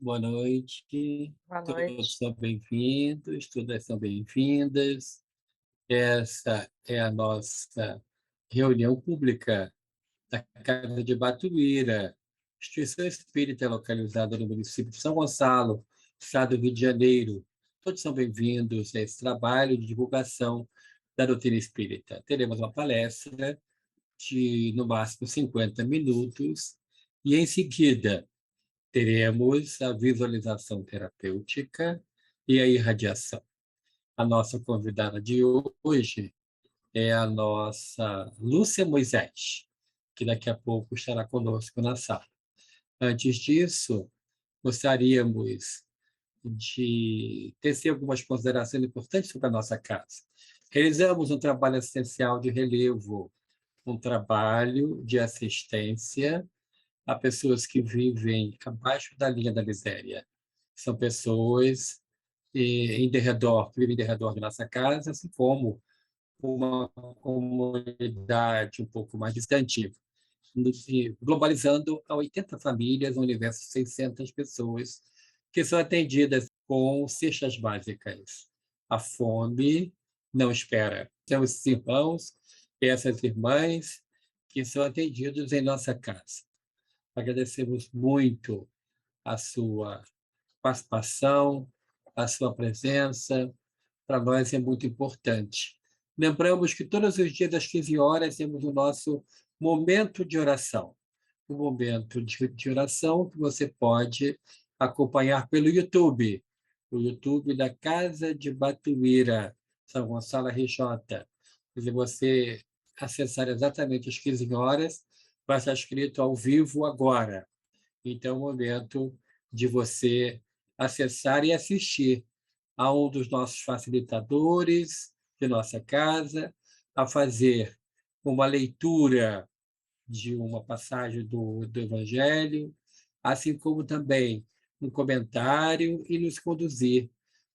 Boa noite, Boa todos noite. são bem-vindos, todas são bem-vindas. Essa é a nossa reunião pública da Casa de Batuíra, instituição espírita localizada no município de São Gonçalo, estado do Rio de Janeiro. Todos são bem-vindos a esse trabalho de divulgação da doutrina espírita. Teremos uma palestra de, no máximo, 50 minutos e, em seguida, teremos a visualização terapêutica e a irradiação. A nossa convidada de hoje é a nossa Lúcia Moisés, que daqui a pouco estará conosco na sala. Antes disso, gostaríamos de tecer algumas considerações importantes sobre a nossa casa. Realizamos um trabalho essencial de relevo, um trabalho de assistência a pessoas que vivem abaixo da linha da miséria. São pessoas em derredor, que vivem em derredor de nossa casa, assim como uma comunidade um pouco mais distante, globalizando a 80 famílias, no universo de 600 pessoas, que são atendidas com cestas básicas. A fome não espera. São esses irmãos e essas irmãs que são atendidos em nossa casa. Agradecemos muito a sua participação, a sua presença. Para nós é muito importante. Lembramos que todos os dias, às 15 horas, temos o nosso momento de oração. Um momento de oração que você pode acompanhar pelo YouTube, o YouTube da Casa de Batuíra, São Gonçalo RJ. Se você acessar exatamente às 15 horas, vai estar escrito ao vivo agora. Então, é o momento de você acessar e assistir a um dos nossos facilitadores de nossa casa, a fazer uma leitura de uma passagem do Evangelho, assim como também um comentário e nos conduzir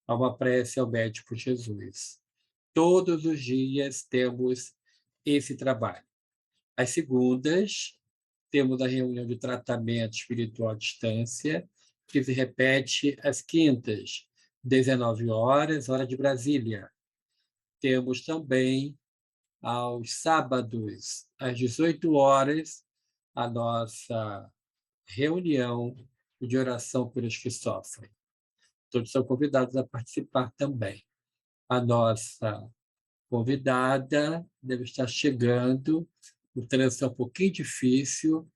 a uma prece ao médico Jesus. Todos os dias temos esse trabalho. Às segundas, temos a reunião de tratamento espiritual à distância, que se repete às quintas, 19 horas, hora de Brasília. Temos também, aos sábados, às 18 horas, a nossa reunião de oração pelos que sofrem. Todos são convidados a participar também. A nossa convidada deve estar chegando, o trânsito é um pouquinho difícil,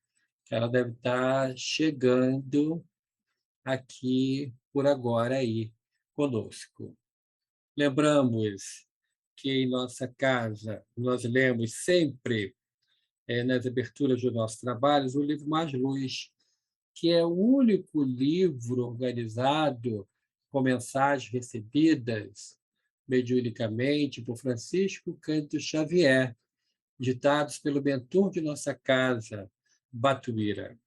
ela deve estar chegando aqui por agora aí conosco. Lembramos que em nossa casa nós lemos sempre, nas aberturas dos nossos trabalhos, o livro Mais Luz, que é o único livro organizado com mensagens recebidas mediunicamente por Francisco Cândido Xavier, ditados pelo mentor de nossa casa, Batuíra.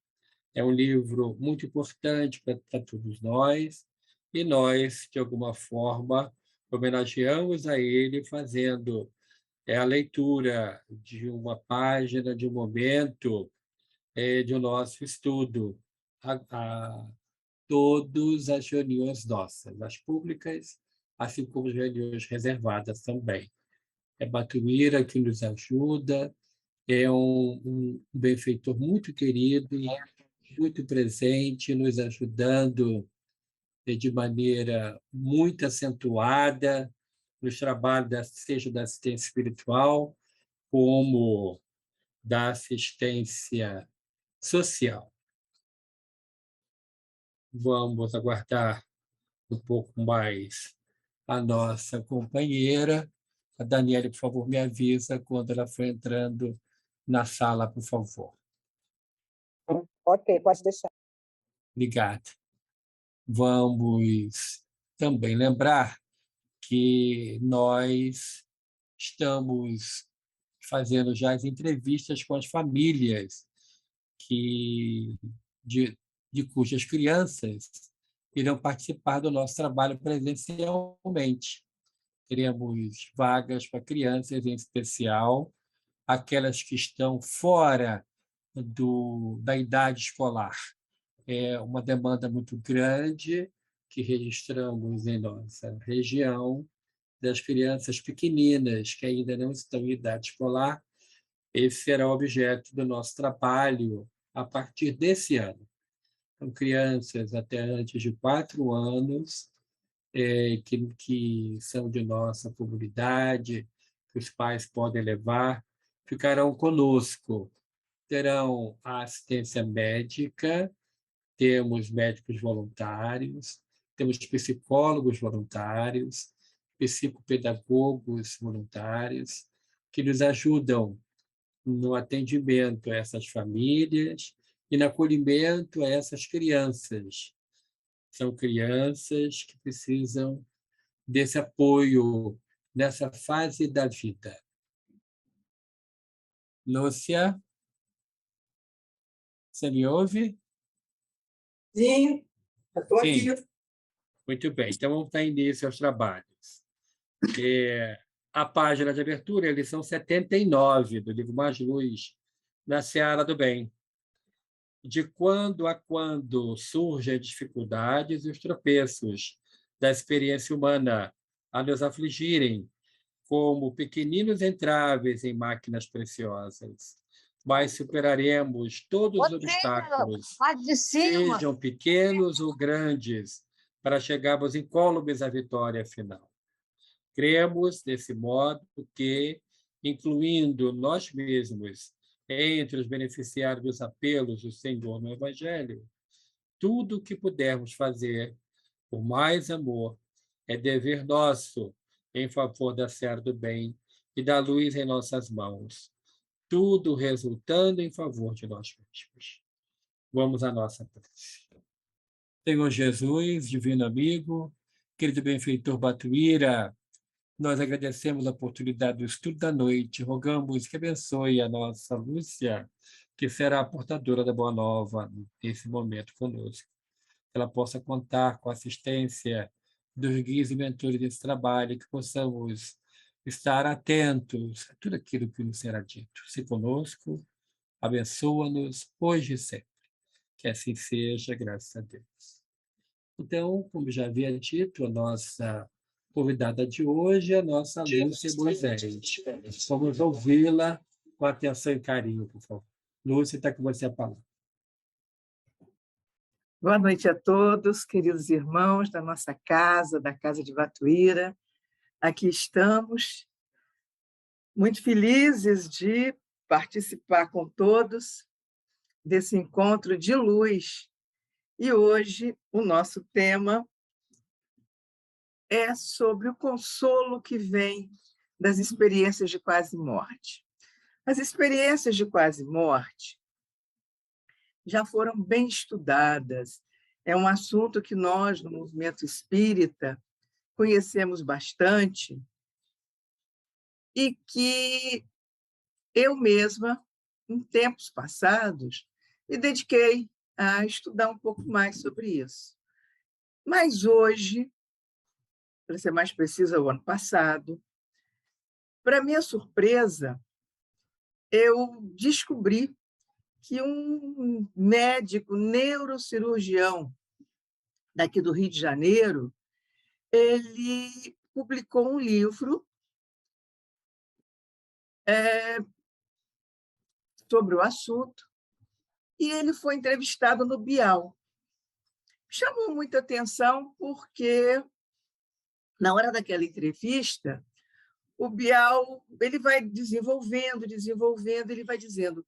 É um livro muito importante para todos nós, e nós, de alguma forma, homenageamos a ele fazendo a leitura de uma página, de um momento de um nosso estudo, a todas as reuniões nossas, as públicas, assim como as reuniões reservadas também. É Batuíra que nos ajuda, é um benfeitor muito querido, muito presente, nos ajudando de maneira muito acentuada nos trabalhos, seja da assistência espiritual, como da assistência social. Vamos aguardar um pouco mais a nossa companheira. A Daniela, por favor, me avisa quando ela for entrando na sala, por favor. Ok, pode deixar. Obrigado. Vamos também lembrar que nós estamos fazendo já as entrevistas com as famílias que de, de cujas crianças irão participar do nosso trabalho presencialmente. Teremos vagas para crianças, em especial aquelas que estão fora da idade escolar, é uma demanda muito grande que registramos em nossa região das crianças pequeninas que ainda não estão em idade escolar. Esse será o objeto do nosso trabalho a partir desse ano. São crianças até antes de 4 anos, que são de nossa comunidade, que os pais podem levar, ficarão conosco. Terão a assistência médica, temos médicos voluntários, temos psicólogos voluntários, psicopedagogos voluntários, que nos ajudam no atendimento a essas famílias e no acolhimento a essas crianças. São crianças que precisam desse apoio nessa fase da vida. Lúcia, você me ouve? Sim, estou Sim, aqui. muito bem. Então, vamos dar início aos trabalhos. A página de abertura é a lição 79 do livro Mais Luz, na Seara do Bem. De quando a quando surgem as dificuldades e os tropeços da experiência humana a nos afligirem, como pequeninos entraves em máquinas preciosas, mas superaremos todos os obstáculos, sejam pequenos ou grandes, para chegarmos incólumes à vitória final. Cremos, desse modo, que, incluindo nós mesmos entre os beneficiários dos apelos do Senhor no Evangelho, tudo o que pudermos fazer por mais amor é dever nosso em favor da seara do bem e da luz em nossas mãos, tudo resultando em favor de nós mesmos. Vamos à nossa prece. Senhor Jesus, divino amigo, querido benfeitor Batuíra, nós agradecemos a oportunidade do estudo da noite, rogamos que abençoe a nossa Lúcia, que será a portadora da Boa Nova nesse momento conosco. Que ela possa contar com a assistência dos guias e mentores desse trabalho, que possamos estar atentos a tudo aquilo que nos será dito. Se conosco, abençoa-nos hoje e sempre. Que assim seja, graças a Deus. Então, como já havia dito, a nossa convidada de hoje é a nossa Lúcia Moisés. Vamos ouvi-la com atenção e carinho, por favor. Lúcia, está com você a palavra. Boa noite a todos, queridos irmãos da nossa casa, da Casa de Batuíra. Aqui estamos, muito felizes de participar com todos desse encontro de luz. E hoje o nosso tema é sobre o consolo que vem das experiências de quase morte. As experiências de quase morte já foram bem estudadas. É um assunto que nós, no movimento espírita, conhecemos bastante e que eu mesma, em tempos passados, me dediquei a estudar um pouco mais sobre isso. Mas hoje, para ser mais precisa, o ano passado, para minha surpresa, eu descobri que um médico neurocirurgião daqui do Rio de Janeiro, ele publicou um livro sobre o assunto e ele foi entrevistado no Bial. Chamou muita atenção porque, na hora daquela entrevista, o Bial ele vai desenvolvendo, ele vai dizendo: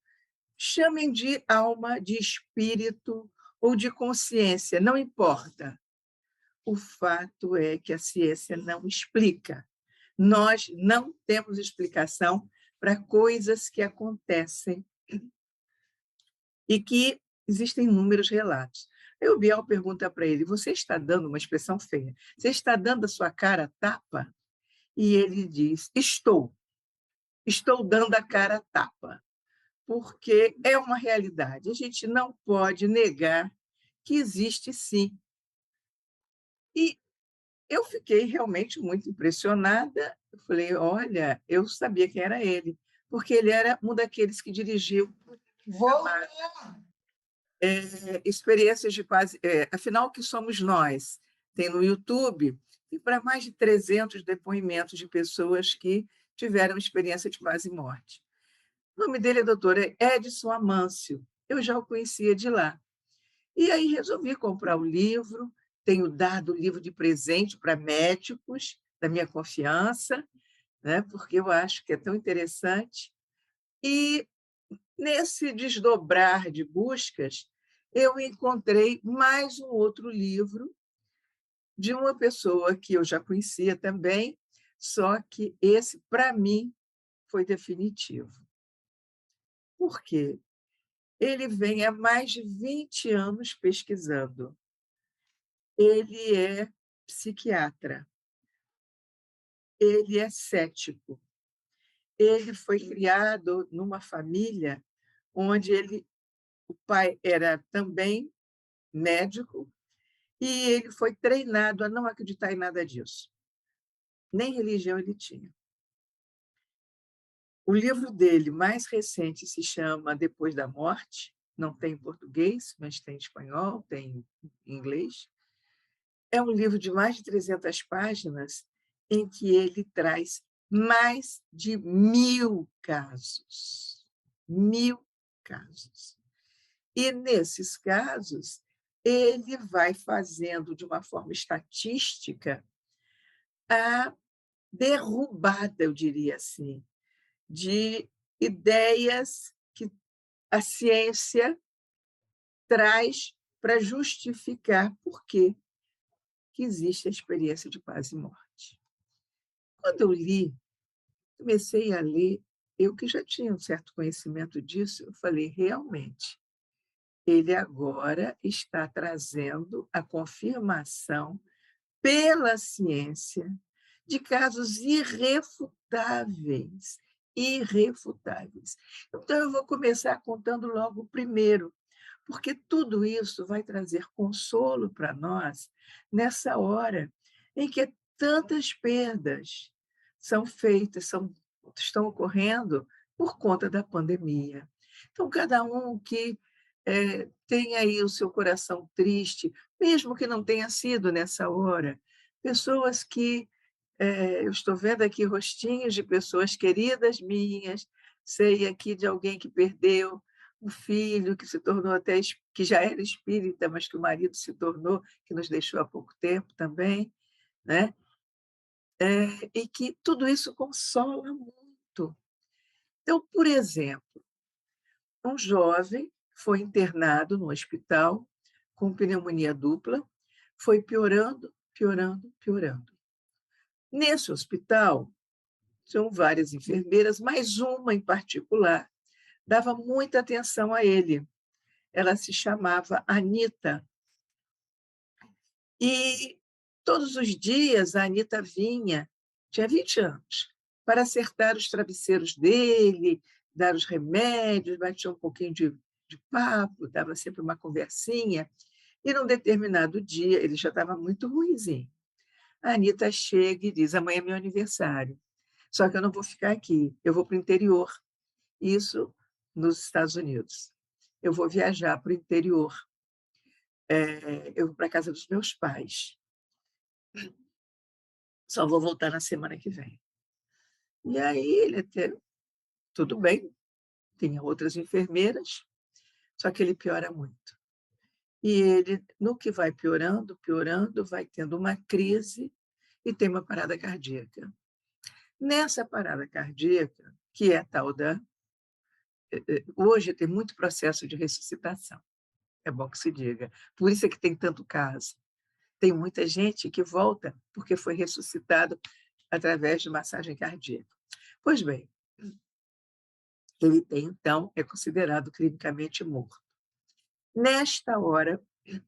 chamem de alma, de espírito ou de consciência, não importa. O fato é que a ciência não explica. Nós não temos explicação para coisas que acontecem e que existem inúmeros relatos. Aí o Bial pergunta para ele: você está dando uma expressão feia? Você está dando a sua cara a tapa? E ele diz: estou dando a cara a tapa, porque é uma realidade. A gente não pode negar que existe, sim. E eu fiquei realmente muito impressionada. Eu falei: olha, eu sabia quem era ele, porque ele era um daqueles que dirigiu. Voltou! Experiências de quase afinal, o que somos nós? Tem no YouTube, e para mais de 300 depoimentos de pessoas que tiveram experiência de quase morte. O nome dele é doutor Edson Amâncio, eu já o conhecia de lá. E aí resolvi comprar o livro, tenho dado o livro de presente para médicos da minha confiança, né, porque eu acho que é tão interessante. E, nesse desdobrar de buscas, eu encontrei mais um outro livro de uma pessoa que eu já conhecia também, só que esse, para mim, foi definitivo. Por quê? Ele vem há mais de 20 anos pesquisando. Ele é psiquiatra, ele é cético. Ele foi criado numa família onde o pai era também médico e ele foi treinado a não acreditar em nada disso. Nem religião ele tinha. O livro dele mais recente se chama Depois da Morte, não tem em português, mas tem em espanhol, tem em inglês. É um livro de mais de 300 páginas em que ele traz mais de 1000 casos. 1000 casos. E, nesses casos, ele vai fazendo, de uma forma estatística, a derrubada, eu diria assim, de ideias que a ciência traz para justificar por que existe a experiência de quase morte. Quando eu li, comecei a ler, eu que já tinha um certo conhecimento disso, eu falei, realmente, ele agora está trazendo a confirmação pela ciência de casos irrefutáveis, irrefutáveis. Então, eu vou começar contando logo o primeiro, porque tudo isso vai trazer consolo para nós nessa hora em que tantas perdas são feitas, estão ocorrendo por conta da pandemia. Então, cada um que tem aí o seu coração triste, mesmo que não tenha sido nessa hora, pessoas que eu estou vendo aqui rostinhos de pessoas queridas minhas, sei aqui de alguém que perdeu um filho, que se tornou até, que já era espírita, mas que o marido se tornou, que nos deixou há pouco tempo também, né? E que tudo isso consola muito. Então, por exemplo, um jovem foi internado no hospital com pneumonia dupla, foi piorando, piorando, piorando. Nesse hospital, tinham várias enfermeiras, mas uma em particular dava muita atenção a ele. Ela se chamava Anita. E todos os dias a Anita vinha, tinha 20 anos, para acertar os travesseiros dele, dar os remédios, batia um pouquinho de papo, dava sempre uma conversinha. E, num determinado dia, ele já estava muito ruinzinho. A Anita chega e diz, amanhã é meu aniversário, só que eu não vou ficar aqui, eu vou para o interior, isso nos Estados Unidos. Eu vou viajar para o interior, eu vou para a casa dos meus pais. Só vou voltar na semana que vem. E aí ele até, tudo bem, tinha outras enfermeiras, só que ele piora muito. E ele, no que vai piorando, piorando, vai tendo uma crise e tem uma parada cardíaca. Nessa parada cardíaca, que é a tal da... Hoje tem muito processo de ressuscitação, é bom que se diga. Por isso é que tem tanto caso. Tem muita gente que volta porque foi ressuscitado através de massagem cardíaca. Pois bem, ele tem, então, é considerado clinicamente morto. Nesta hora,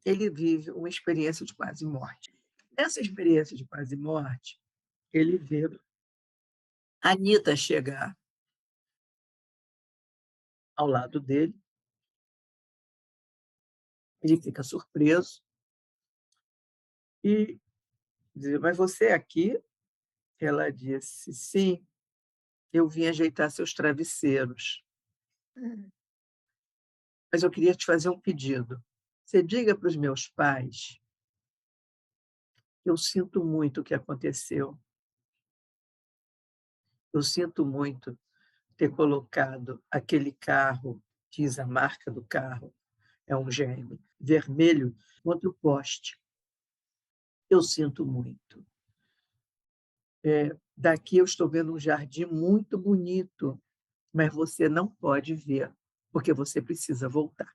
ele vive uma experiência de quase morte. Nessa experiência de quase morte, ele vê a Anita chegar ao lado dele, ele fica surpreso e diz, mas você é aqui? Ela disse, sim, eu vim ajeitar seus travesseiros. mas eu queria te fazer um pedido. Você diga para os meus pais que eu sinto muito o que aconteceu. Eu sinto muito ter colocado aquele carro, diz a marca do carro, é um GM, vermelho, contra o poste. Eu sinto muito. Daqui eu estou vendo um jardim muito bonito, mas você não pode ver, porque você precisa voltar.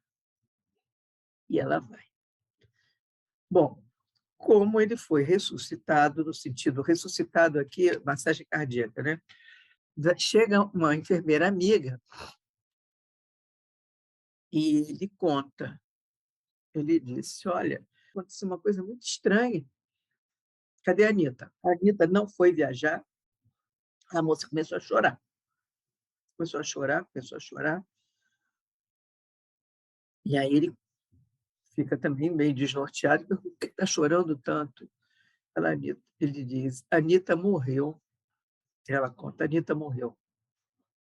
E ela vai. Bom, como ele foi ressuscitado, no sentido ressuscitado aqui, massagem cardíaca, né? Chega uma enfermeira amiga e ele conta. Ele disse: Olha, aconteceu uma coisa muito estranha. Cadê a Anitta? A Anitta não foi viajar. A moça começou a chorar. Começou a chorar, começou a chorar. E aí ele fica também meio desnorteado. Por que está chorando tanto? Ele diz: a Anitta morreu. Ela conta: a Anitta morreu.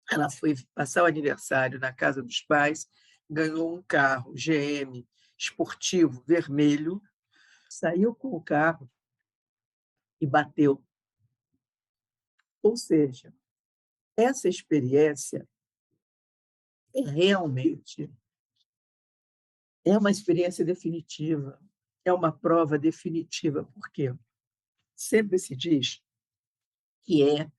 Ela foi passar o aniversário na casa dos pais, ganhou um carro GM esportivo vermelho, saiu com o carro e bateu. Ou seja, essa experiência realmente é uma experiência definitiva, é uma prova definitiva, porque sempre se diz que é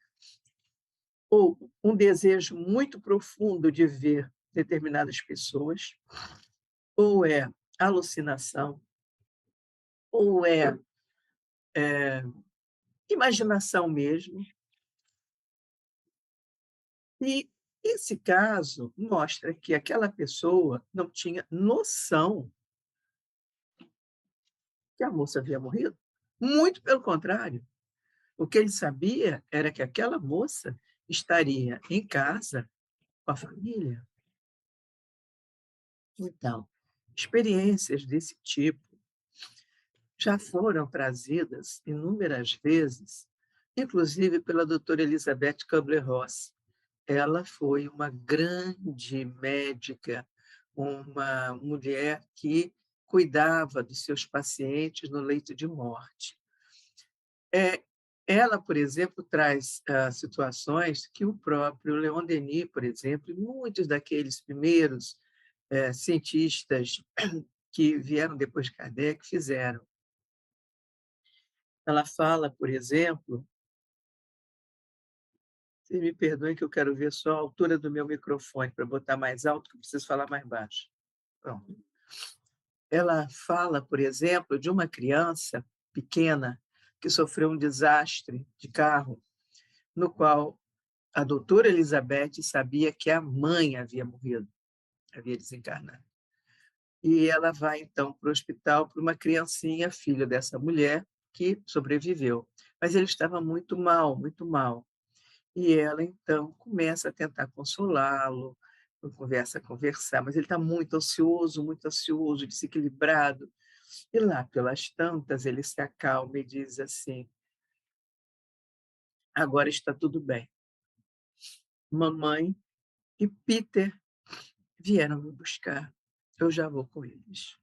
ou um desejo muito profundo de ver determinadas pessoas, ou é alucinação, ou é imaginação mesmo. E esse caso mostra que aquela pessoa não tinha noção que a moça havia morrido. Muito pelo contrário, o que ele sabia era que aquela moça estaria em casa com a família. Então, experiências desse tipo já foram trazidas inúmeras vezes, inclusive pela doutora Elizabeth Kubler-Ross. Ela foi uma grande médica, uma mulher que cuidava dos seus pacientes no leito de morte. Ela, por exemplo, traz situações que o próprio Leon Denis, por exemplo, e muitos daqueles primeiros cientistas que vieram depois de Kardec fizeram. Ela fala, por exemplo, vocês me perdoem que eu quero ver só a altura do meu microfone para botar mais alto, que eu preciso falar mais baixo. Pronto. Ela fala, por exemplo, de uma criança pequena que sofreu um desastre de carro, no qual a doutora Elizabeth sabia que a mãe havia morrido, havia desencarnado. E ela vai, então, para o hospital para uma criancinha, filha dessa mulher, que sobreviveu. Mas ele estava muito mal, muito mal. E ela, então, começa a tentar consolá-lo, conversa, conversar, mas ele está muito ansioso, desequilibrado. E lá, pelas tantas, ele se acalma e diz assim: agora está tudo bem. Mamãe e Peter vieram me buscar. Eu já vou com eles.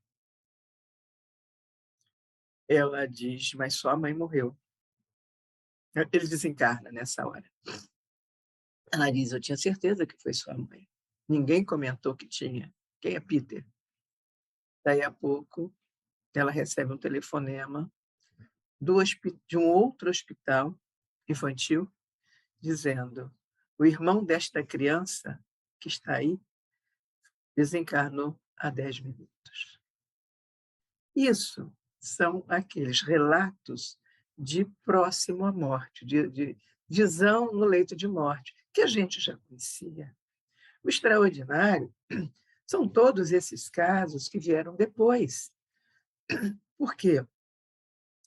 Ela diz: mas sua mãe morreu. Ele desencarna nessa hora. Ela diz: eu tinha certeza que foi sua mãe. Ninguém comentou que tinha. Quem é Peter? Daí a pouco, ela recebe um telefonema de um outro hospital infantil, dizendo: o irmão desta criança que está aí desencarnou há 10 minutos. Isso são aqueles relatos de próximo à morte, de visão no leito de morte, que a gente já conhecia. O extraordinário são todos esses casos que vieram depois. Por quê?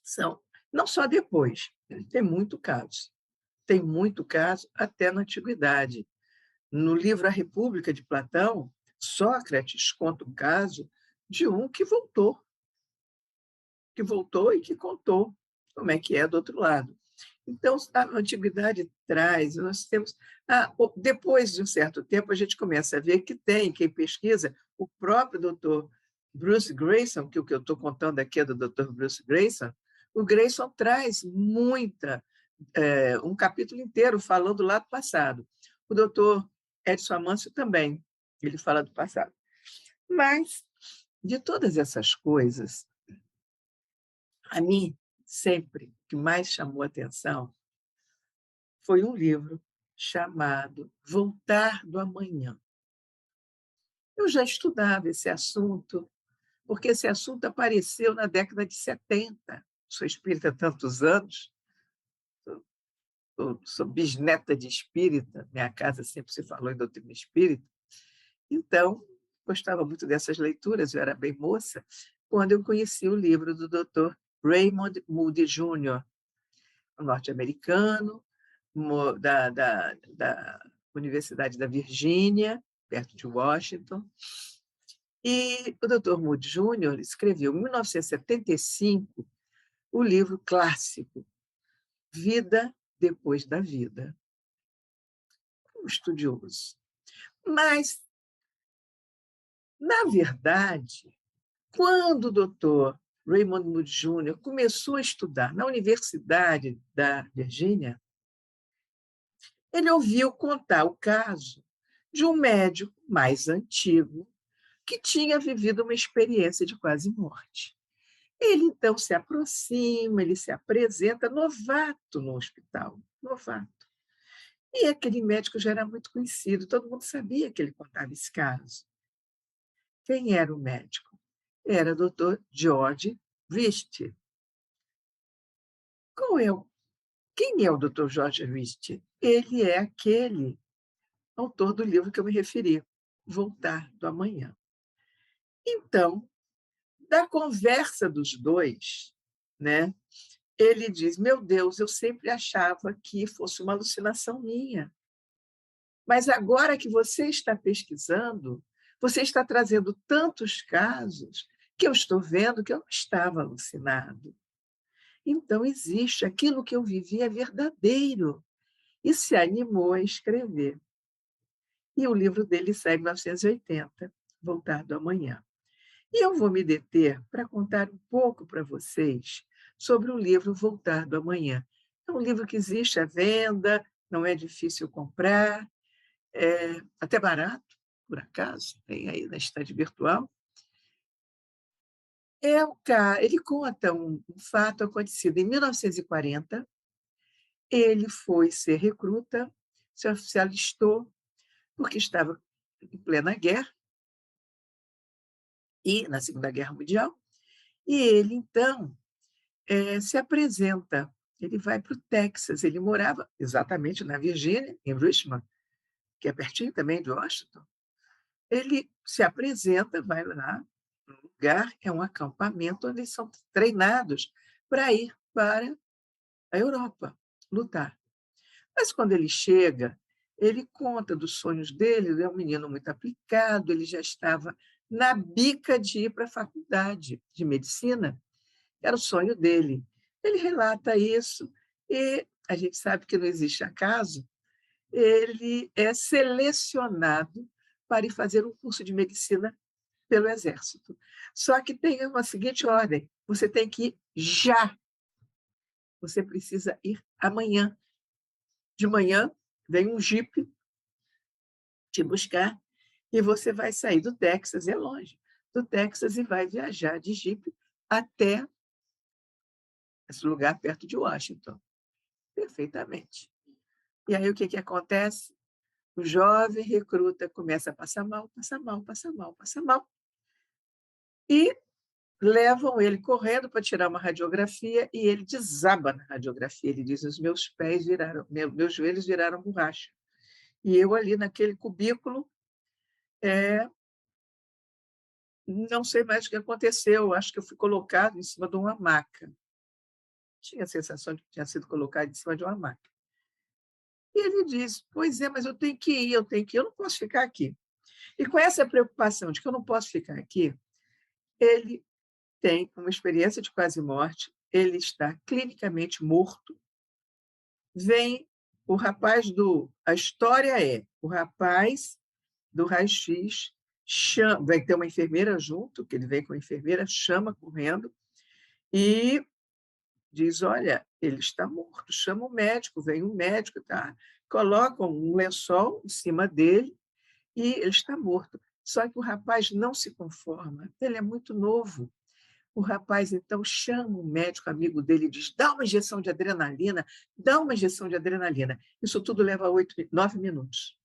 São não só depois, tem muito caso. Tem muito caso até na antiguidade. No livro A República de Platão, Sócrates conta o caso de um que voltou e que contou como é que é do outro lado. Então, a antiguidade traz, nós temos. Depois de um certo tempo, a gente começa a ver que tem, quem pesquisa, o próprio doutor Bruce Greyson, que o que eu estou contando aqui é do doutor Bruce Greyson, o Greyson traz um capítulo inteiro falando do lado passado. O doutor Edson Amâncio também, ele fala do passado. Mas, de todas essas coisas, a mim, sempre, o que mais chamou a atenção foi um livro chamado Voltar do Amanhã. Eu já estudava esse assunto, porque esse assunto apareceu na década de 70. Sou espírita há tantos anos, sou bisneta de espírita, minha casa sempre se falou em doutrina espírita, então gostava muito dessas leituras, eu era bem moça, quando eu conheci o livro do Dr. Raymond Moody Jr., um norte-americano, da Universidade da Virgínia, perto de Washington. E o Dr. Moody Jr. escreveu, em 1975, o livro clássico Vida Depois da Vida. Um estudioso. Mas, na verdade, quando o Dr. Raymond Moody Jr. começou a estudar na Universidade da Virgínia, ele ouviu contar o caso de um médico mais antigo que tinha vivido uma experiência de quase morte. Ele, então, se aproxima, ele se apresenta novato no hospital, novato. E aquele médico já era muito conhecido, todo mundo sabia que ele contava esse caso. Quem era o médico? Era o Dr. George Rist. Quem é o Dr. George Rist? Ele é aquele autor do livro que eu me referi, Voltar do Amanhã. Então, da conversa dos dois, né, ele diz, meu Deus, eu sempre achava que fosse uma alucinação minha. Mas agora que você está pesquisando, você está trazendo tantos casos que eu estou vendo que eu não estava alucinado. Então, existe, aquilo que eu vivi é verdadeiro. E se animou a escrever. E o livro dele sai em 1980, Voltar do Amanhã. E eu vou me deter para contar um pouco para vocês sobre o livro Voltar do Amanhã. É um livro que existe à venda, não é difícil comprar, é até barato, por acaso, tem aí na estante virtual. Ele conta um fato acontecido em 1940. Ele foi ser recruta, se alistou, porque estava em plena guerra, e na Segunda Guerra Mundial, e ele, então, se apresenta. Ele vai para o Texas, ele morava exatamente na Virgínia, em Richmond, que é pertinho também de Washington. Ele se apresenta, vai lá, no lugar, é um acampamento onde eles são treinados para ir para a Europa, lutar. Mas quando ele chega, ele conta dos sonhos dele, ele é um menino muito aplicado, ele já estava na bica de ir para a faculdade de medicina, era o sonho dele. Ele relata isso e a gente sabe que não existe acaso, ele é selecionado para ir fazer um curso de medicina pelo Exército. Só que tem uma seguinte ordem: você tem que ir já. Você precisa ir amanhã. De manhã, vem um jipe te buscar e você vai sair do Texas, é longe, do Texas, e vai viajar de jipe até esse lugar perto de Washington. Perfeitamente. E aí o que acontece? O jovem recruta começa a passar mal, passar mal, passar mal, passar mal. E levam ele correndo para tirar uma radiografia e ele desaba na radiografia. Ele diz, os meus pés viraram, meus joelhos viraram borracha. E eu ali naquele cubículo, não sei mais o que aconteceu, acho que eu fui colocado em cima de uma maca. Tinha a sensação de que tinha sido colocado em cima de uma maca. E ele diz, pois é, mas eu tenho que ir, eu não posso ficar aqui. E com essa preocupação de que eu não posso ficar aqui, ele tem uma experiência de quase morte, ele está clinicamente morto. Vem o rapaz a história é, o rapaz do raio-x vai ter uma enfermeira junto, que ele vem com a enfermeira, chama correndo e diz: "Olha, ele está morto, chama o médico", vem o médico, tá, colocam um lençol em cima dele e ele está morto. Só que o rapaz não se conforma, ele é muito novo. O rapaz então chama um médico amigo dele e diz: "Dá uma injeção de adrenalina, dá uma injeção de adrenalina". Isso tudo leva 9 minutos.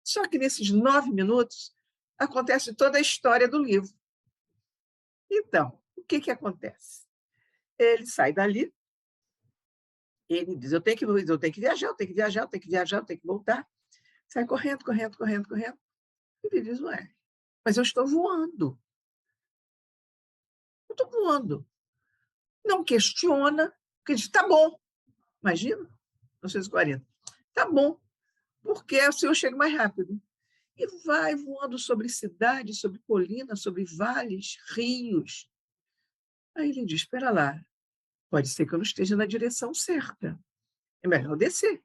Só que nesses 9 minutos acontece toda a história do livro. Então, o que que acontece? Ele sai dali, ele diz: "Eu tenho que viajar, eu tenho que viajar, eu tenho que viajar, eu tenho que voltar". Sai correndo, correndo, correndo, correndo. Ele diz: "Ué, mas eu estou voando, eu estou voando". Não questiona, porque diz: "Tá bom". Imagina, 940. "Tá bom, porque assim eu chego mais rápido". E vai voando sobre cidades, sobre colinas, sobre vales, rios. Aí ele diz: "Espera lá, pode ser que eu não esteja na direção certa, é melhor eu descer".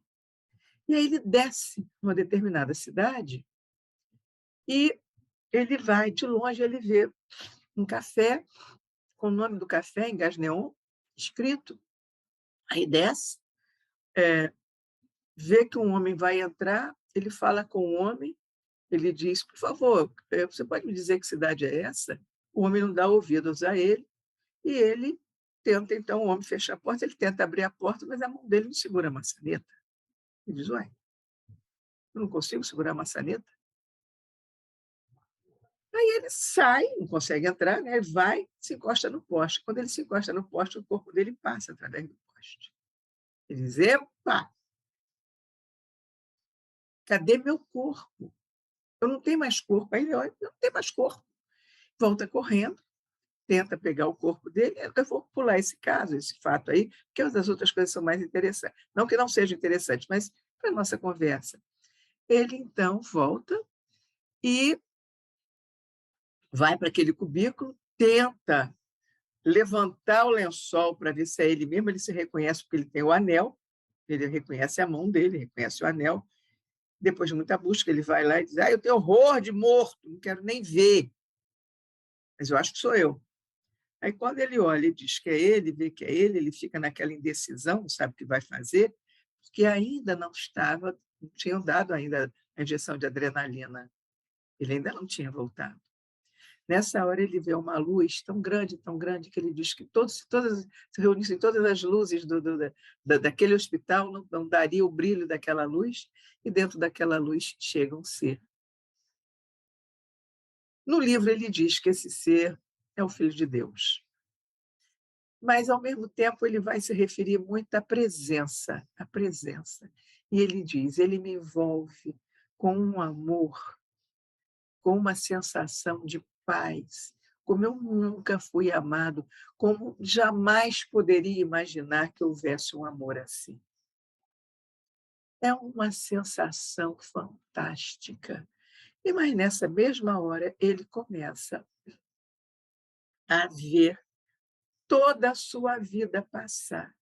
E aí ele desce numa determinada cidade e ele vai, de longe ele vê um café, com o nome do café em gás neon escrito. Aí desce, vê que um homem vai entrar, ele fala com o homem, ele diz: "Por favor, você pode me dizer que cidade é essa?". O homem não dá ouvidos a ele, e ele tenta então, o homem fecha a porta, ele tenta abrir a porta, mas a mão dele não segura a maçaneta. Ele diz: "Ué, eu não consigo segurar a maçaneta?". Aí ele sai, não consegue entrar, né, vai, se encosta no poste. Quando ele se encosta no poste, o corpo dele passa através do poste. Ele diz: "Epa, cadê meu corpo? Eu não tenho mais corpo". Aí ele olha: "Não tem mais corpo". Volta correndo, tenta pegar o corpo dele. Eu vou pular esse caso, esse fato aí, porque as outras coisas são mais interessantes. Não que não seja interessante, mas para a nossa conversa. Ele então volta e vai para aquele cubículo, tenta levantar o lençol para ver se é ele mesmo, ele se reconhece porque ele tem o anel, ele reconhece a mão dele, reconhece o anel. Depois de muita busca, ele vai lá e diz: "Ah, eu tenho horror de morto, não quero nem ver, mas eu acho que sou eu". Aí quando ele olha e diz que é ele, vê que é ele fica naquela indecisão, não sabe o que vai fazer, porque ainda não tinham dado ainda a injeção de adrenalina, ele ainda não tinha voltado. Nessa hora ele vê uma luz tão grande, que ele diz que todas se reunissem todas as luzes daquele hospital, não daria o brilho daquela luz, e dentro daquela luz chega um ser. No livro ele diz que esse ser é o Filho de Deus, mas ao mesmo tempo ele vai se referir muito à presença. E ele diz: "Ele me envolve com um amor, com uma sensação de paz, como eu nunca fui amado, como jamais poderia imaginar que houvesse um amor assim". É uma sensação fantástica. E mas nessa mesma hora ele começa a ver toda a sua vida passar,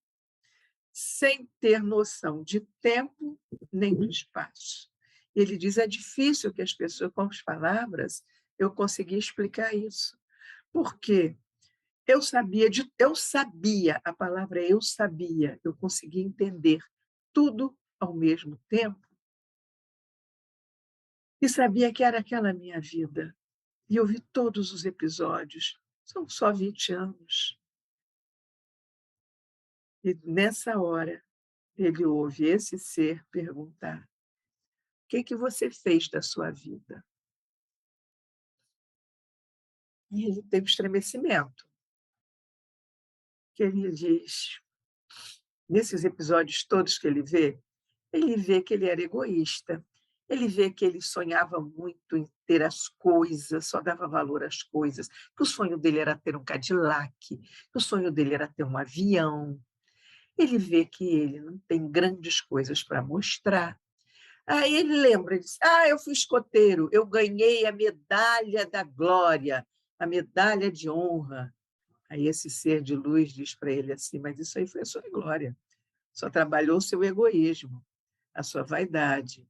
sem ter noção de tempo nem de espaço. Ele diz: "É difícil que as pessoas, com as palavras, eu consegui explicar isso, porque eu sabia, a palavra é eu sabia, eu conseguia entender tudo ao mesmo tempo e sabia que era aquela minha vida. E eu vi todos os episódios, são só 20 anos". E nessa hora, ele ouve esse ser perguntar: "O que que você fez da sua vida?". E ele teve estremecimento, que ele diz, nesses episódios todos que ele vê que ele era egoísta, ele vê que ele sonhava muito em ter as coisas, só dava valor às coisas, que o sonho dele era ter um Cadillac, que o sonho dele era ter um avião. Ele vê que ele não tem grandes coisas para mostrar. Aí ele lembra, ele diz: "Ah, eu fui escoteiro, eu ganhei a medalha da glória, a medalha de honra". Aí esse ser de luz diz para ele assim: "Mas isso aí foi a sua glória, só trabalhou o seu egoísmo, a sua vaidade".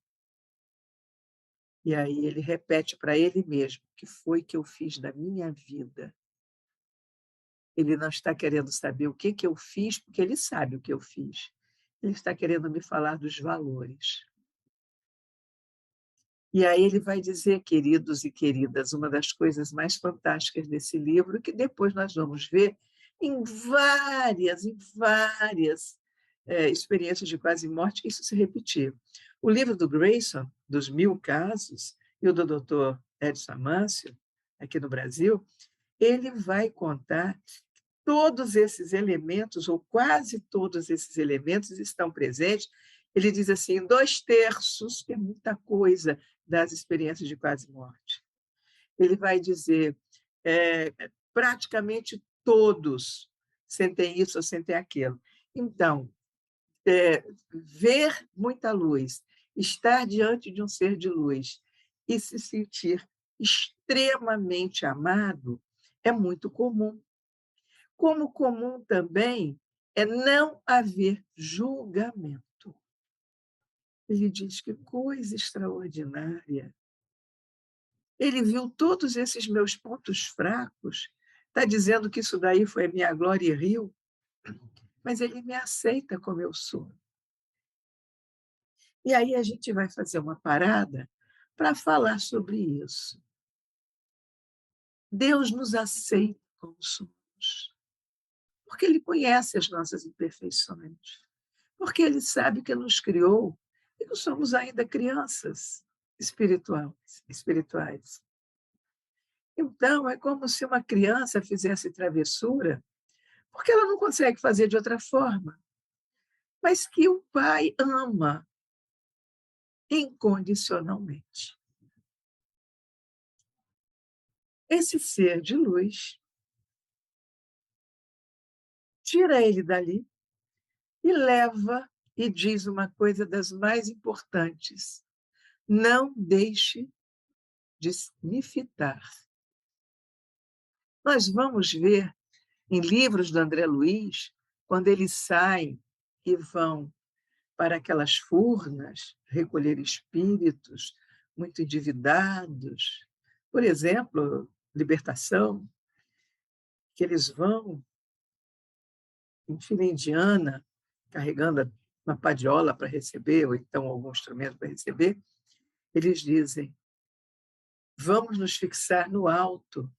E aí ele repete para ele mesmo: "O que foi que eu fiz da minha vida?". Ele não está querendo saber o que eu fiz, porque ele sabe o que eu fiz. Ele está querendo me falar dos valores. E aí ele vai dizer, queridos e queridas, uma das coisas mais fantásticas desse livro, que depois nós vamos ver em várias, experiências de quase morte, isso se repetir. O livro do Grayson, dos 1000 casos, e o do Dr. Edson Amâncio, aqui no Brasil, ele vai contar todos esses elementos, ou quase todos esses elementos, estão presentes. Ele diz assim, 2/3, que é muita coisa, das experiências de quase morte. Ele vai dizer, praticamente todos sentem isso ou sentem aquilo. Então, ver muita luz, estar diante de um ser de luz e se sentir extremamente amado é muito comum. Como comum também é não haver julgamento. Ele diz: "Que coisa extraordinária! Ele viu todos esses meus pontos fracos, está dizendo que isso daí foi a minha glória e riu, mas ele me aceita como eu sou". E aí a gente vai fazer uma parada para falar sobre isso. Deus nos aceita como somos, porque ele conhece as nossas imperfeições. Porque ele sabe que nos criou e que somos ainda crianças espirituais. Então, é como se uma criança fizesse travessura, porque ela não consegue fazer de outra forma, mas que o pai ama incondicionalmente. Esse ser de luz tira ele dali e leva e diz uma coisa das mais importantes: não deixe de me fitar. Nós vamos ver em livros do André Luiz, quando eles saem e vão para aquelas furnas recolher espíritos muito endividados, por exemplo, Libertação, que eles vão em fila indiana, carregando uma padiola para receber, ou então algum instrumento para receber, eles dizem: vamos nos fixar no alto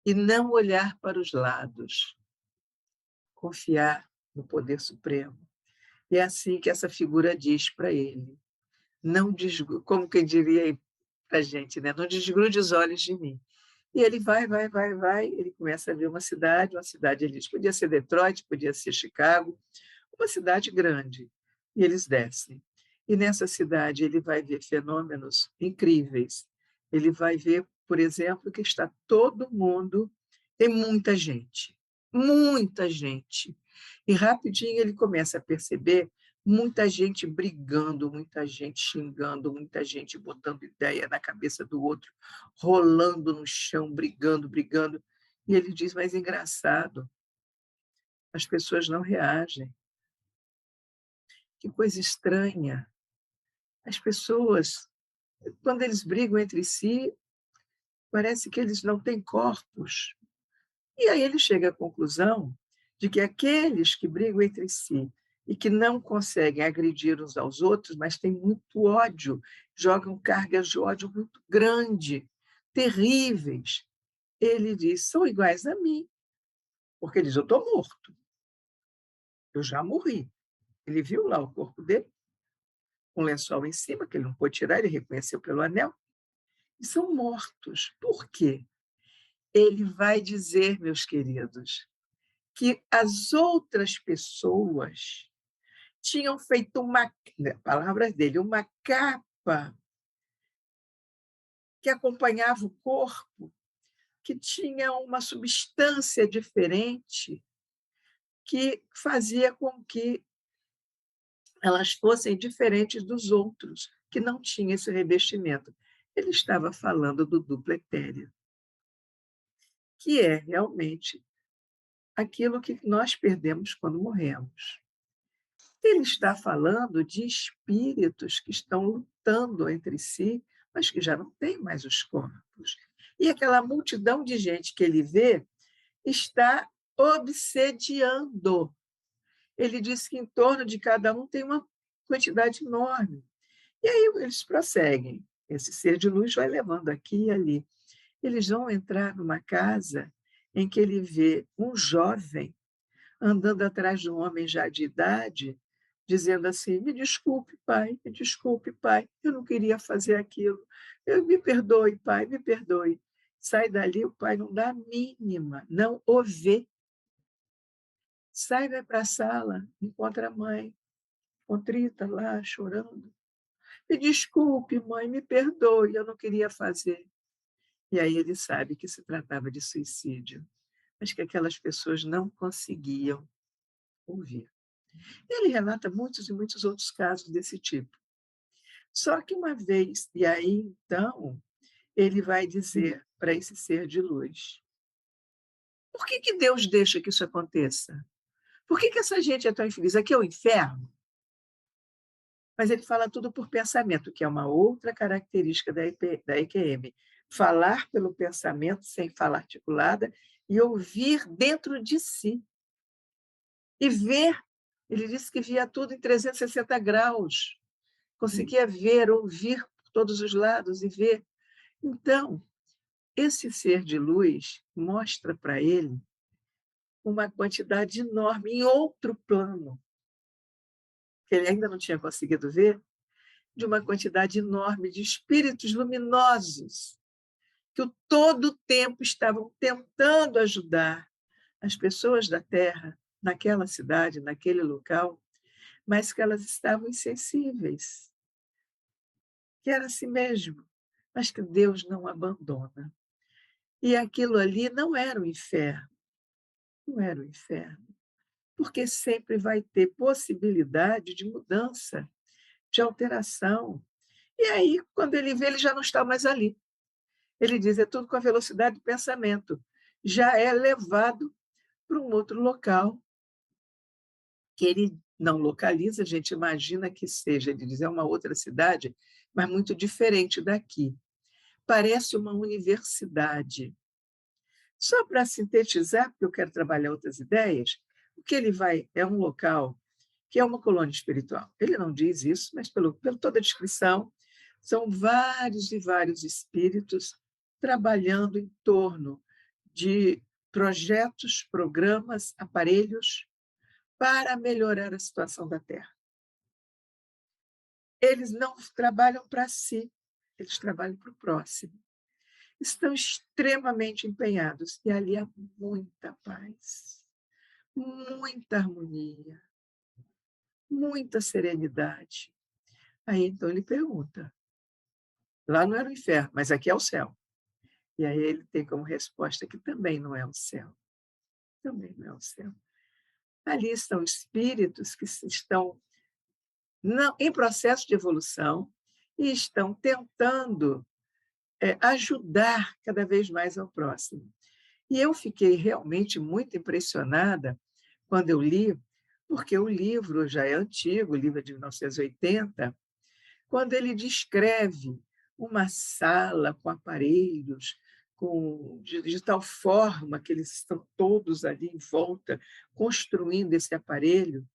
e não olhar para os lados, confiar no poder supremo. E é assim que essa figura diz para ele: não desgrude, como quem diria para a gente, né? Não desgrude os olhos de mim. E ele vai, ele começa a ver uma cidade, ele diz, podia ser Detroit, podia ser Chicago, uma cidade grande. E eles descem. E nessa cidade ele vai ver fenômenos incríveis. Ele vai ver, por exemplo, que está todo mundo, tem muita gente. E rapidinho ele começa a perceber muita gente brigando, muita gente xingando, muita gente botando ideia na cabeça do outro, rolando no chão, brigando. E ele diz, mas engraçado, as pessoas não reagem. Que coisa estranha. As pessoas, quando eles brigam entre si, parece que eles não têm corpos. E aí ele chega à conclusão de que aqueles que brigam entre si e que não conseguem agredir uns aos outros, mas têm muito ódio, jogam cargas de ódio muito grande, terríveis. Ele diz, são iguais a mim, porque ele diz, eu estou morto, eu já morri. Ele viu lá o corpo dele, com um lençol em cima, que ele não pôde tirar, ele reconheceu pelo anel, e são mortos. Por quê? Ele vai dizer, meus queridos, que as outras pessoas tinham feito uma, palavras dele, uma capa que acompanhava o corpo, que tinha uma substância diferente, que fazia com que elas fossem diferentes dos outros, que não tinham esse revestimento. Ele estava falando do duplo etéreo, que é realmente aquilo que nós perdemos quando morremos. Ele está falando de espíritos que estão lutando entre si, mas que já não têm mais os corpos. E aquela multidão de gente que ele vê está obsediando. Ele disse que em torno de cada um tem uma quantidade enorme. E aí eles prosseguem. Esse ser de luz vai levando aqui e ali. Eles vão entrar numa casa em que ele vê um jovem andando atrás de um homem já de idade, dizendo assim: me desculpe, pai, eu não queria fazer aquilo. Me perdoe, pai, me perdoe. Sai dali, o pai não dá a mínima, não o vê. Sai, vai para a sala, encontra a mãe, contrita lá, chorando. Me desculpe, mãe, me perdoe, eu não queria fazer. E aí ele sabe que se tratava de suicídio, mas que aquelas pessoas não conseguiam ouvir. Ele relata muitos e muitos outros casos desse tipo. Só que uma vez, e aí então, ele vai dizer para esse ser de luz: por que, que Deus deixa que isso aconteça? Por que, que essa gente é tão infeliz? Aqui é o inferno? Mas ele fala tudo por pensamento, que é uma outra característica da EQM. Falar pelo pensamento, sem fala articulada, e ouvir dentro de si. E ver. Ele disse que via tudo em 360 graus. Conseguia ver, ouvir por todos os lados e ver. Então, esse ser de luz mostra para ele uma quantidade enorme em outro plano, que ele ainda não tinha conseguido ver, de uma quantidade enorme de espíritos luminosos que todo o tempo estavam tentando ajudar as pessoas da Terra, naquela cidade, naquele local, mas que elas estavam insensíveis, que era assim mesmo, mas que Deus não abandona. E aquilo ali não era o inferno, não era o inferno, porque sempre vai ter possibilidade de mudança, de alteração. E aí, quando ele vê, ele já não está mais ali. Ele diz, é tudo com a velocidade do pensamento. Já é levado para um outro local que ele não localiza, a gente imagina que seja, ele diz, é uma outra cidade, mas muito diferente daqui. Parece uma universidade. Só para sintetizar, porque eu quero trabalhar outras ideias, o que ele vai é um local que é uma colônia espiritual. Ele não diz isso, mas pelo toda a descrição, são vários e vários espíritos trabalhando em torno de projetos, programas, aparelhos para melhorar a situação da Terra. Eles não trabalham para si, eles trabalham para o próximo. Estão extremamente empenhados e ali há muita paz, muita harmonia, muita serenidade. Aí então ele pergunta: lá não era o inferno, mas aqui é o céu. E aí ele tem como resposta que também não é o céu. Também não é o céu. Ali estão espíritos que estão em processo de evolução e estão tentando ajudar cada vez mais ao próximo. E eu fiquei realmente muito impressionada quando eu li, porque o livro já é antigo, o livro é de 1980, quando ele descreve uma sala com aparelhos, de tal forma que eles estão todos ali em volta, construindo esse aparelho,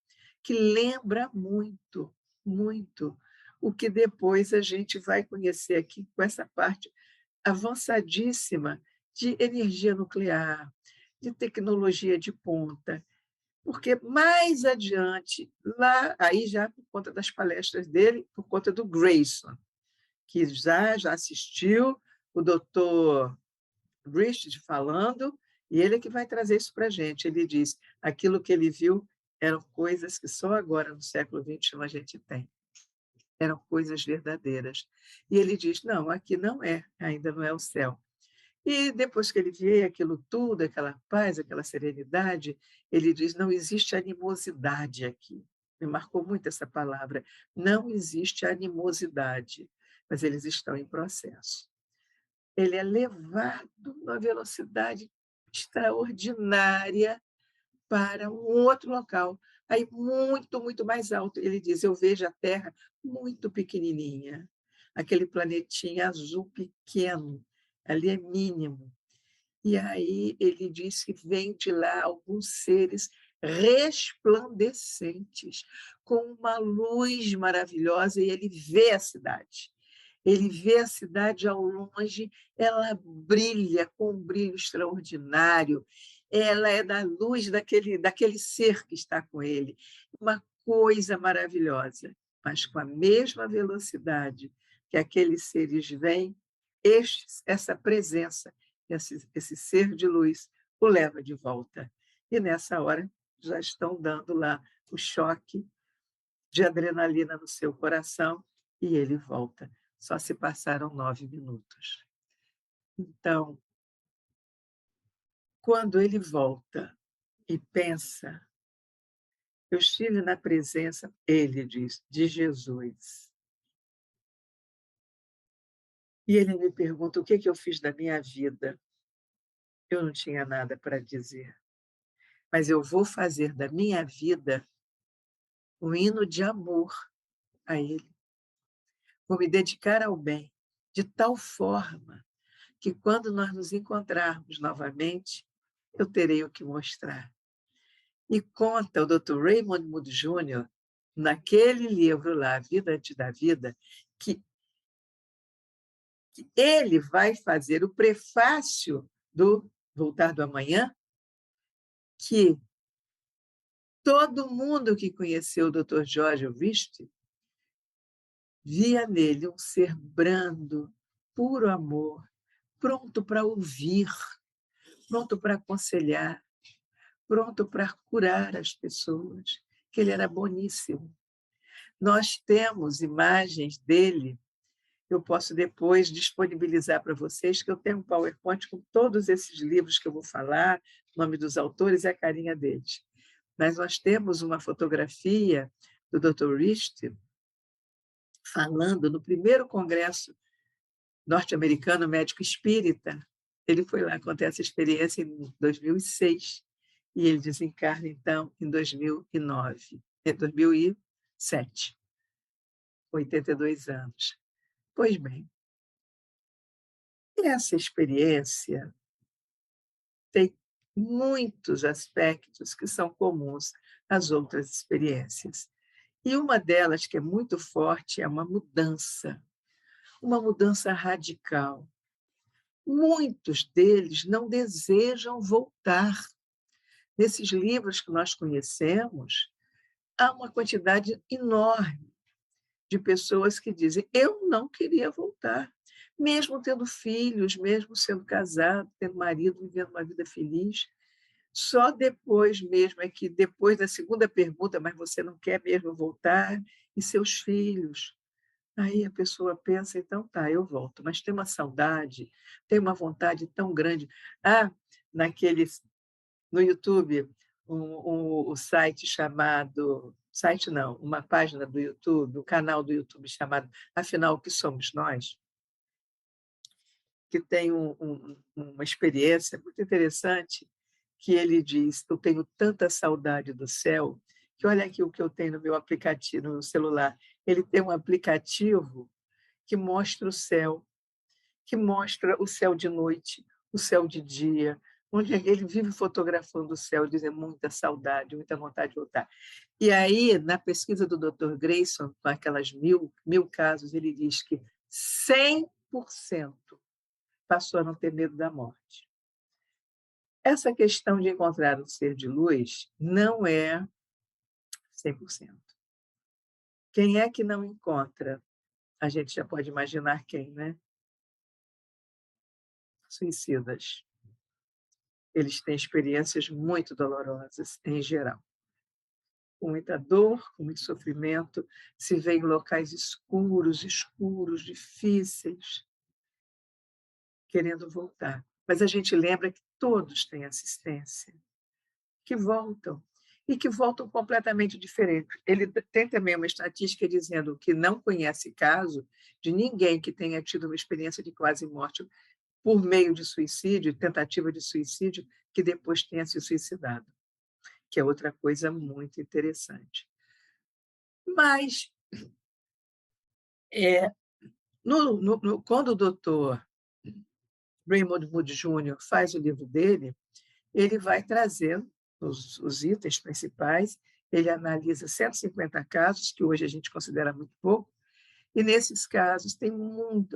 que lembra muito, muito o que depois a gente vai conhecer aqui com essa parte avançadíssima de energia nuclear, de tecnologia de ponta, porque mais adiante, lá, aí já por conta das palestras dele, por conta do Grayson, que já assistiu o doutor Rich falando, e ele é que vai trazer isso para a gente. Ele diz, aquilo que ele viu eram coisas que só agora, no século XXI, a gente tem. Eram coisas verdadeiras. E ele diz, não, aqui não é, ainda não é o céu. E depois que ele vê aquilo tudo, aquela paz, aquela serenidade, ele diz: não existe animosidade aqui. Me marcou muito essa palavra. Não existe animosidade, mas eles estão em processo. Ele é levado numa velocidade extraordinária para um outro local, Aí, muito, muito mais alto, ele diz: "Eu vejo a Terra muito pequenininha, aquele planetinha azul pequeno, ali é mínimo". E aí ele diz que vem de lá alguns seres resplandecentes, com uma luz maravilhosa, e ele vê a cidade. Ele vê a cidade ao longe, ela brilha com um brilho extraordinário, ela é da luz daquele ser que está com ele, uma coisa maravilhosa. Mas com a mesma velocidade que aqueles seres vêm, essa presença, esse ser de luz, o leva de volta. E nessa hora já estão dando lá o choque de adrenalina no seu coração e ele volta. Só se passaram 9 minutos. Então, quando ele volta e pensa: "Eu estive na presença", ele diz, "de Jesus. E ele me pergunta o que que eu fiz da minha vida. Eu não tinha nada para dizer, mas eu vou fazer da minha vida um hino de amor a ele. Vou me dedicar ao bem, de tal forma que quando nós nos encontrarmos novamente, eu terei o que mostrar". E conta o Dr. Raymond Moody Jr., naquele livro lá, A Vida Antes da Vida, que ele vai fazer o prefácio do Voltar do Amanhã, que todo mundo que conheceu o Dr. George Wright via nele um ser brando, puro amor, pronto para ouvir, pronto para aconselhar, pronto para curar as pessoas, que ele era boníssimo. Nós temos imagens dele, eu posso depois disponibilizar para vocês, que eu tenho um PowerPoint com todos esses livros que eu vou falar, o nome dos autores e a carinha deles. Mas nós temos uma fotografia do Dr. Richt falando no primeiro congresso norte-americano médico espírita. Ele foi lá contar essa experiência em 2006 e ele desencarna, então, em 2009, 2007, 82 anos. Pois bem, essa experiência tem muitos aspectos que são comuns às outras experiências. E uma delas, que é muito forte, é uma mudança radical. Muitos deles não desejam voltar. Nesses livros que nós conhecemos, há uma quantidade enorme de pessoas que dizem: "Eu não queria voltar", mesmo tendo filhos, mesmo sendo casado, tendo marido, vivendo uma vida feliz. Só depois mesmo é que, depois da segunda pergunta: "Mas você não quer mesmo voltar? E seus filhos?". Aí a pessoa pensa: "Então tá, eu volto", mas tem uma saudade, tem uma vontade tão grande. Ah, naqueles no YouTube, o site chamado, site não, uma página do YouTube, o canal do YouTube chamado Afinal, o que somos nós? Que tem uma experiência muito interessante, que ele diz: "Eu tenho tanta saudade do céu, que olha aqui o que eu tenho no meu aplicativo, no celular". Ele tem um aplicativo que mostra o céu, que mostra o céu de noite, o céu de dia, onde ele vive fotografando o céu, dizendo: "Muita saudade, muita vontade de voltar". E aí, na pesquisa do Dr. Grayson, com aquelas mil casos, ele diz que 100% passou a não ter medo da morte. Essa questão de encontrar um ser de luz não é 100%. Quem é que não encontra? A gente já pode imaginar quem, né? Suicidas. Eles têm experiências muito dolorosas, em geral. Com muita dor, com muito sofrimento, se vê em locais escuros, difíceis, querendo voltar. Mas a gente lembra que todos têm assistência, que voltam, e que voltam completamente diferentes. Ele tem também uma estatística dizendo que não conhece caso de ninguém que tenha tido uma experiência de quase morte por meio de suicídio, tentativa de suicídio, que depois tenha se suicidado. que é outra coisa muito interessante. Mas, quando o doutor Raymond Moody Jr. faz o livro dele, ele vai trazendo os itens principais, ele analisa 150 casos, que hoje a gente considera muito pouco, e nesses casos tem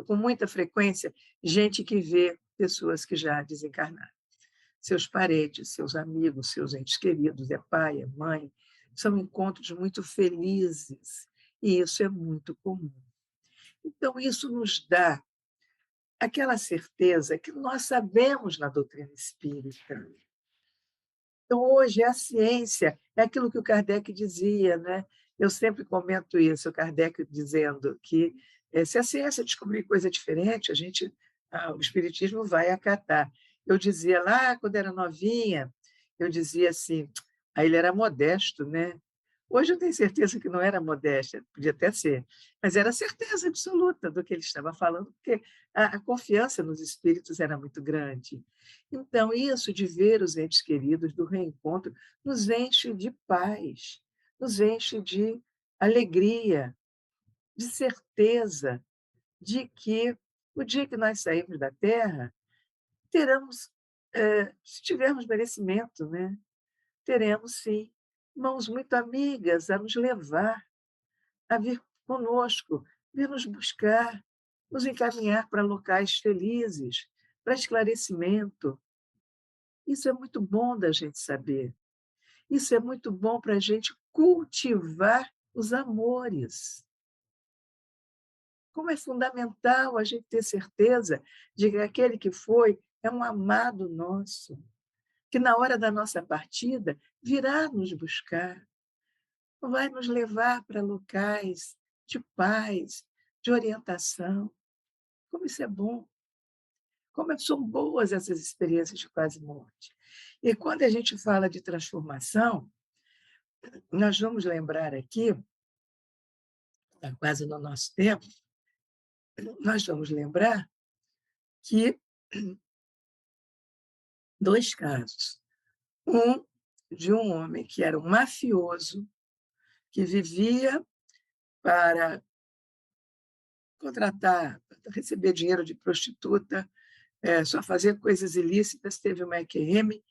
com muita frequência gente que vê pessoas que já desencarnaram. Seus parentes, seus amigos, seus entes queridos, é pai, é mãe, são encontros muito felizes, e isso é muito comum. Então, isso nos dá aquela certeza que nós sabemos na doutrina espírita. Então, hoje, a ciência é aquilo que o Kardec dizia, né? Eu sempre comento isso, o Kardec dizendo que se a ciência descobrir coisa diferente, o Espiritismo vai acatar. Eu dizia lá, quando era novinha, eu dizia assim, aí ele era modesto, né? Hoje eu tenho certeza que não era modéstia, podia até ser, mas era certeza absoluta do que ele estava falando, porque a confiança nos espíritos era muito grande. Então, isso de ver os entes queridos, do reencontro, nos enche de paz, nos enche de alegria, de certeza de que o dia que nós sairmos da Terra, teremos, se tivermos merecimento, né? Teremos, sim, mãos muito amigas a nos levar, a vir conosco, vir nos buscar, nos encaminhar para locais felizes, para esclarecimento. Isso é muito bom da gente saber. Isso é muito bom para a gente cultivar os amores. Como é fundamental a gente ter certeza de que aquele que foi é um amado nosso, que na hora da nossa partida virá nos buscar, vai nos levar para locais de paz, de orientação. Como isso é bom! Como são boas essas experiências de quase morte. E quando a gente fala de transformação, nós vamos lembrar aqui, está quase no nosso tempo, nós vamos lembrar que 2 casos. Um de um homem que era um mafioso, que vivia para contratar, para receber dinheiro de prostituta, só fazer coisas ilícitas, teve uma EQM,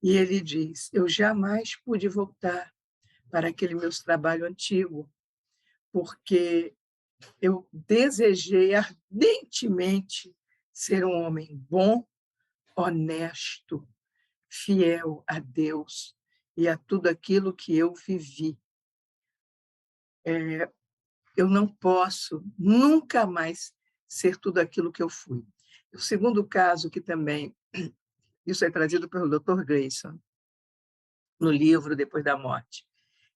e ele diz, eu jamais pude voltar para aquele meu trabalho antigo, porque eu desejei ardentemente ser um homem bom, honesto, fiel a Deus e a tudo aquilo que eu vivi. Eu não posso nunca mais ser tudo aquilo que eu fui. O segundo caso, que também, isso é trazido pelo Dr. Grayson, no livro Depois da Morte.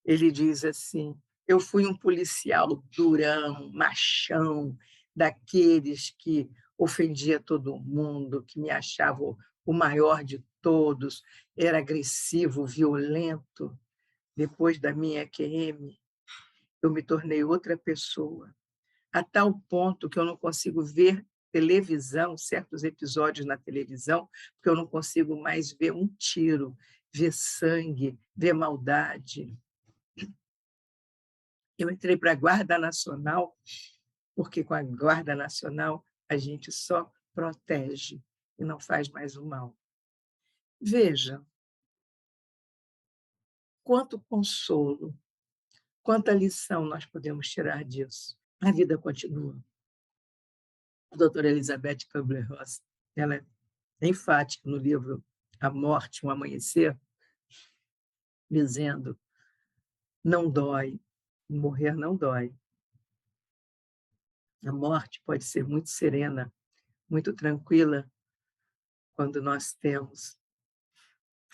Ele diz assim, eu fui um policial durão, machão, daqueles que ofendia todo mundo, que me achava o maior de todos, era agressivo, violento. Depois da minha EQM, eu me tornei outra pessoa, a tal ponto que eu não consigo ver televisão, certos episódios na televisão, porque eu não consigo mais ver um tiro, ver sangue, ver maldade. Eu entrei para a Guarda Nacional, porque com a Guarda Nacional a gente só protege e não faz mais o mal. Veja, quanto consolo, quanta lição nós podemos tirar disso. A vida continua. A doutora Elizabeth Kubler-Ross, ela é enfática no livro A Morte, um Amanhecer, dizendo, não dói, morrer não dói. A morte pode ser muito serena, muito tranquila, quando nós temos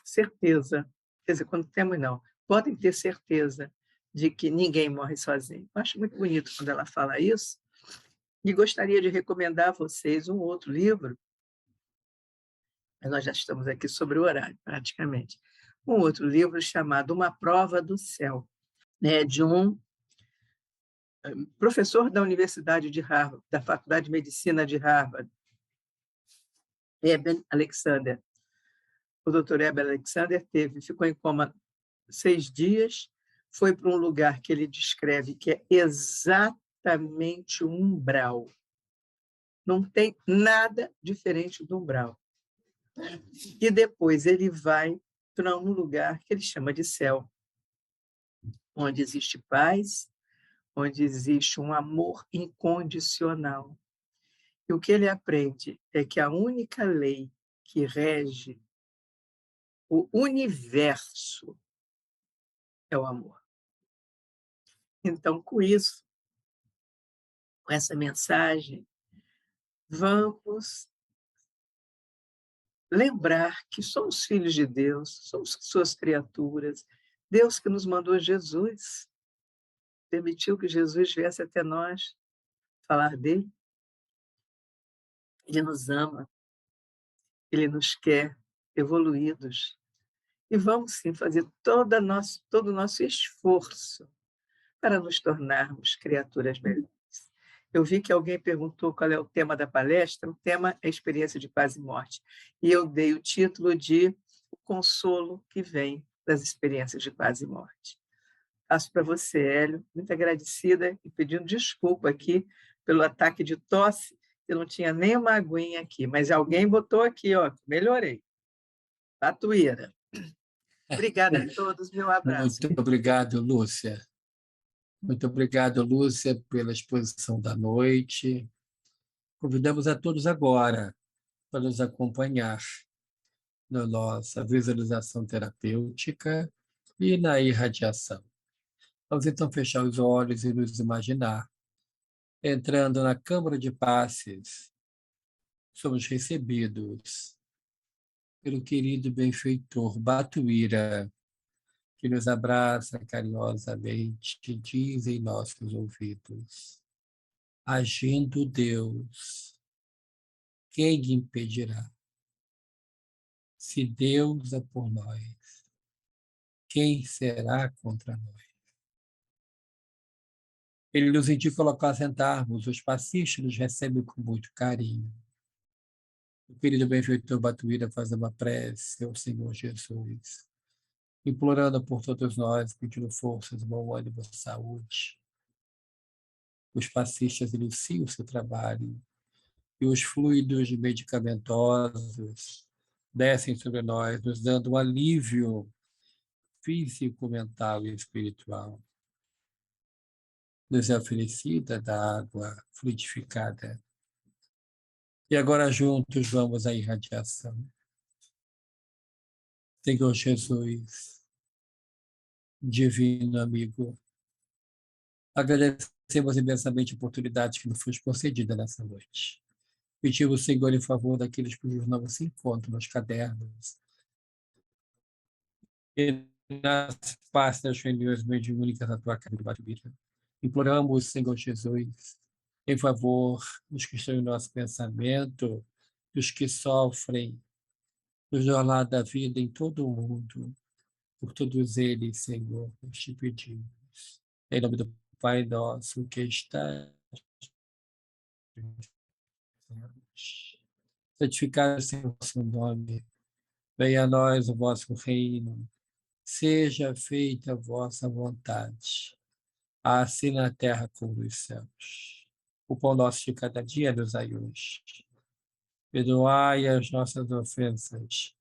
certeza, quer dizer, quando temos não, podem ter certeza de que ninguém morre sozinho. Eu acho muito bonito quando ela fala isso, e gostaria de recomendar a vocês um outro livro, nós já estamos aqui sobre o horário, praticamente, um outro livro chamado Uma Prova do Céu, né, de um professor da Universidade de Harvard, da Faculdade de Medicina de Harvard, Eben Alexander. O Dr. Eben Alexander ficou em coma 6 dias, foi para um lugar que ele descreve que é exatamente um umbral. Não tem nada diferente do umbral. E depois ele vai para um lugar que ele chama de céu, onde existe paz, onde existe um amor incondicional. E o que ele aprende é que a única lei que rege o universo é o amor. Então, com isso, com essa mensagem, vamos lembrar que somos filhos de Deus, somos suas criaturas. Deus que nos mandou Jesus, permitiu que Jesus viesse até nós falar dele. Ele nos ama, ele nos quer evoluídos. E vamos sim fazer todo o nosso esforço para nos tornarmos criaturas melhores. Eu vi que alguém perguntou qual é o tema da palestra. O tema é experiência de paz e morte. E eu dei o título de O Consolo que Vem das Experiências de Paz e Morte. Passo para você, Hélio, muito agradecida e pedindo desculpa aqui pelo ataque de tosse. Eu não tinha nem uma aguinha aqui, mas alguém botou aqui, ó, melhorei. Tatuíra. Obrigada a todos, meu abraço. Muito obrigado, Lúcia. Muito obrigado, Lúcia, pela exposição da noite. Convidamos a todos agora para nos acompanhar na nossa visualização terapêutica e na irradiação. Vamos então fechar os olhos e nos imaginar entrando na Câmara de Passes. Somos recebidos pelo querido benfeitor Batuíra, que nos abraça carinhosamente e diz em nossos ouvidos: agindo Deus, quem impedirá? Se Deus é por nós, quem será contra nós? Ele nos indica o local a sentarmos, os passistas nos recebem com muito carinho. O querido benfeitor Batuíra faz uma prece ao Senhor Jesus, implorando por todos nós, pedindo forças, bom ânimo, saúde. Os passistas iniciam o seu trabalho e os fluidos medicamentosos descem sobre nós, nos dando um alívio físico, mental e espiritual. Nos é oferecida da água fluidificada. E agora juntos vamos à irradiação. Senhor Jesus, divino amigo, agradecemos imensamente a oportunidade que nos foi concedida nessa noite. Pedimos, Senhor, em favor daqueles cujos nomes se encontram nos cadernos e nas pastas reuniões mediúnicas da tua casa de Batuíra. Imploramos, Senhor Jesus, em favor dos que estão em nosso pensamento, dos que sofrem no jornal da vida em todo o mundo, por todos eles, Senhor, nós te pedimos. Em nome do Pai nosso que está nos céus, santificado seja o vosso nome, venha a nós o vosso reino, seja feita a vossa vontade, assim na terra como nos céus. O pão nosso de cada dia nos dai hoje. Perdoai as nossas ofensas,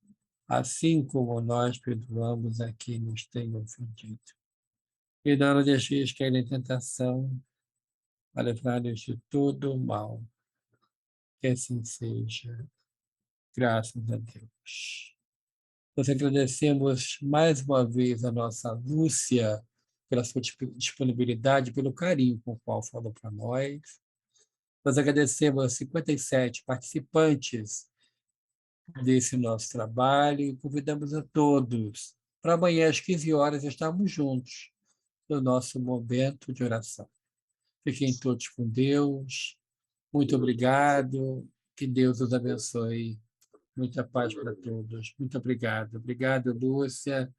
assim como nós perdoamos a quem nos tem ofendido. E não nos deixeis cair em tentação, para livrar-nos de todo o mal. Que assim seja. Graças a Deus. Nós agradecemos mais uma vez a nossa Lúcia pela sua disponibilidade, pelo carinho com o qual falou para nós. Nós agradecemos aos 57 participantes desse nosso trabalho e convidamos a todos para amanhã às 15 horas estarmos juntos no nosso momento de oração. Fiquem todos com Deus. Muito obrigado. Que Deus os abençoe. Muita paz para todos. Muito obrigado. Obrigado, Lúcia.